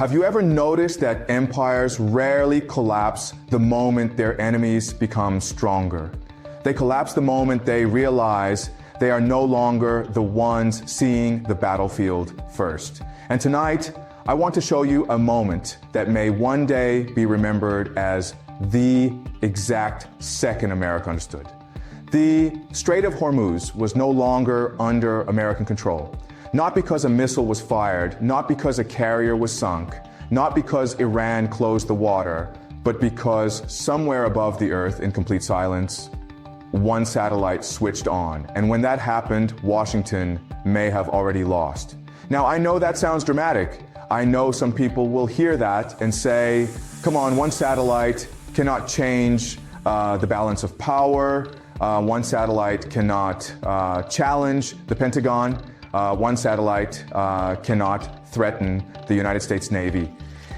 Have you ever noticed that empires rarely collapse the moment their enemies become stronger? They collapse the moment they realize they are no longer the ones seeing the battlefield first. And tonight, I want to show you a moment that may one day be remembered as the exact second America understood. The Strait of Hormuz was no longer under American control. Not because a missile was fired, not because a carrier was sunk, not because Iran closed the water, but because somewhere above the earth in complete silence, one satellite switched on. And when that happened, Washington may have already lost. Now, I know that sounds dramatic. I know some people will hear that and say, come on, one satellite cannot change the balance of power. One satellite cannot challenge the Pentagon. One satellite cannot threaten the United States Navy.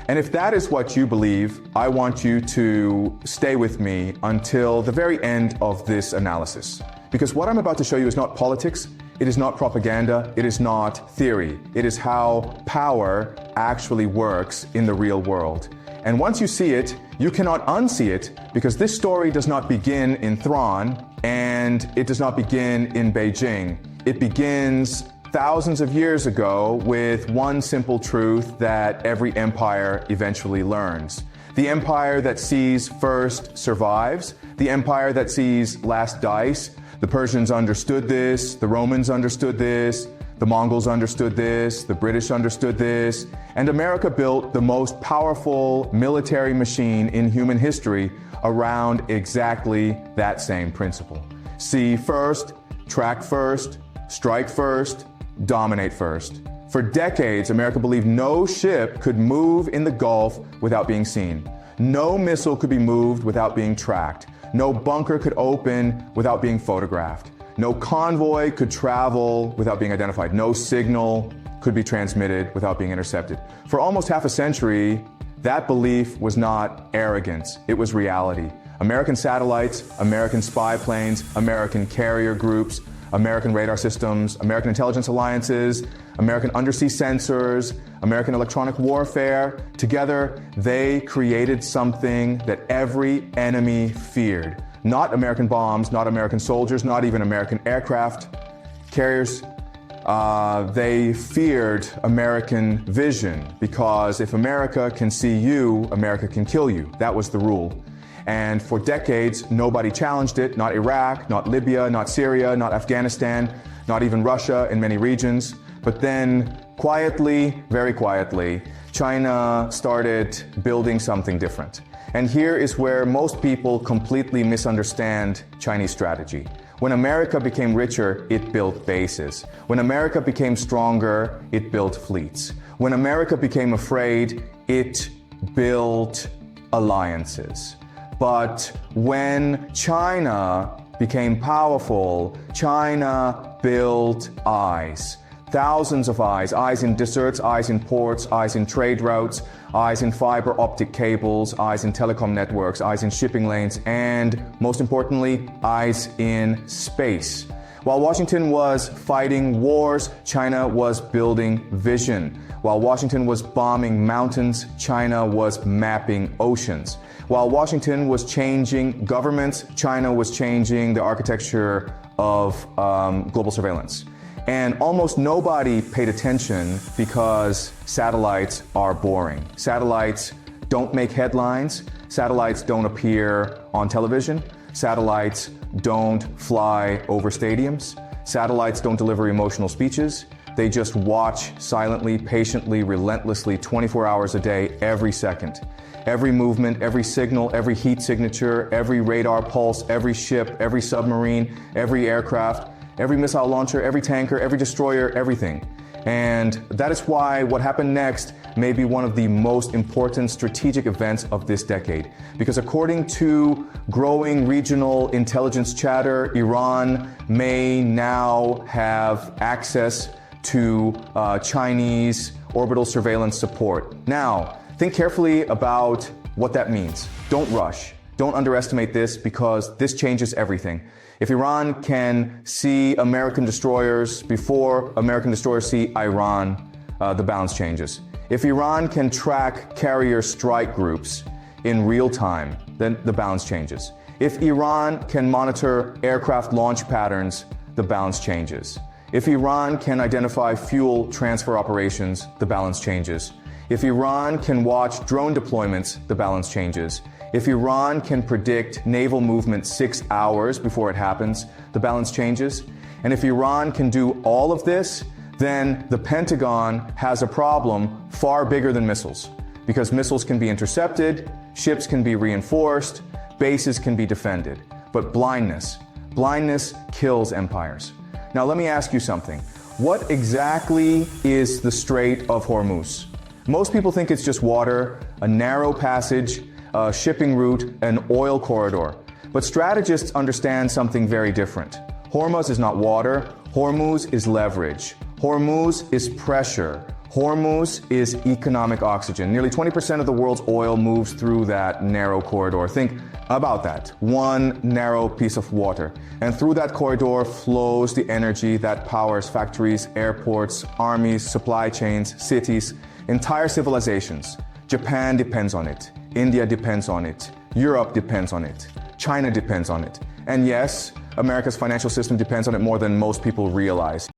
And if that is what you believe, I want you to stay with me until the very end of this analysis. Because what I'm about to show you is not politics, it is not propaganda, it is not theory. It is how power actually works in the real world. And once you see it, you cannot unsee it, because this story does not begin in Thrawn and it does not begin in Beijing. It begins thousands of years ago with one simple truth that every empire eventually learns. The empire that sees first survives. The empire that sees last dies. The Persians understood this. The Romans understood this. The Mongols understood this. The British understood this. And America built the most powerful military machine in human history around exactly that same principle. See first, track first, strike first, dominate first. For decades, America believed no ship could move in the Gulf without being seen. No missile could be moved without being tracked. No bunker could open without being photographed. No convoy could travel without being identified. No signal could be transmitted without being intercepted. For almost half a century, that belief was not arrogance, it was reality. American satellites, American spy planes, American carrier groups, American radar systems, American intelligence alliances, American undersea sensors, American electronic warfare. Together, they created something that every enemy feared. Not American bombs, not American soldiers, not even American aircraft carriers. They feared American vision, because if America can see you, America can kill you. That was the rule. And for decades, nobody challenged it, not Iraq, not Libya, not Syria, not Afghanistan, not even Russia in many regions. But then quietly, very quietly, China started building something different. And here is where most people completely misunderstand Chinese strategy. When America became richer, it built bases. When America became stronger, it built fleets. When America became afraid, it built alliances. But when China became powerful, China built eyes. Thousands of eyes. Eyes in deserts, eyes in ports, eyes in trade routes, eyes in fiber optic cables, eyes in telecom networks, eyes in shipping lanes, and most importantly, eyes in space. While Washington was fighting wars, China was building vision. While Washington was bombing mountains, China was mapping oceans. While Washington was changing governments, China was changing the architecture of global surveillance. And almost nobody paid attention because satellites are boring. Satellites don't make headlines. Satellites don't appear on television. Satellites don't fly over stadiums. Satellites don't deliver emotional speeches. They just watch silently, patiently, relentlessly, 24 hours a day, every second. Every movement, every signal, every heat signature, every radar pulse, every ship, every submarine, every aircraft, every missile launcher, every tanker, every destroyer, everything. And that is why what happened next may be one of the most important strategic events of this decade. Because according to growing regional intelligence chatter, Iran may now have access to Chinese orbital surveillance support. Now, think carefully about what that means. Don't rush. Don't underestimate this, because this changes everything. If Iran can see American destroyers before American destroyers see Iran, the balance changes. If Iran can track carrier strike groups in real time, then the balance changes. If Iran can monitor aircraft launch patterns, the balance changes. If Iran can identify fuel transfer operations, the balance changes. If Iran can watch drone deployments, the balance changes. If Iran can predict naval movement 6 hours before it happens, the balance changes. And if Iran can do all of this, then the Pentagon has a problem far bigger than missiles. Because missiles can be intercepted, ships can be reinforced, bases can be defended. But blindness kills empires. Now let me ask you something. What exactly is the Strait of Hormuz? Most people think it's just water, a narrow passage, a shipping route, an oil corridor. But strategists understand something very different. Hormuz is not water, Hormuz is leverage. Hormuz is pressure. Hormuz is economic oxygen. Nearly 20% of the world's oil moves through that narrow corridor. Think about that, one narrow piece of water. And through that corridor flows the energy that powers factories, airports, armies, supply chains, cities, entire civilizations. Japan depends on it. India depends on it. Europe depends on it. China depends on it. And yes, America's financial system depends on it more than most people realize.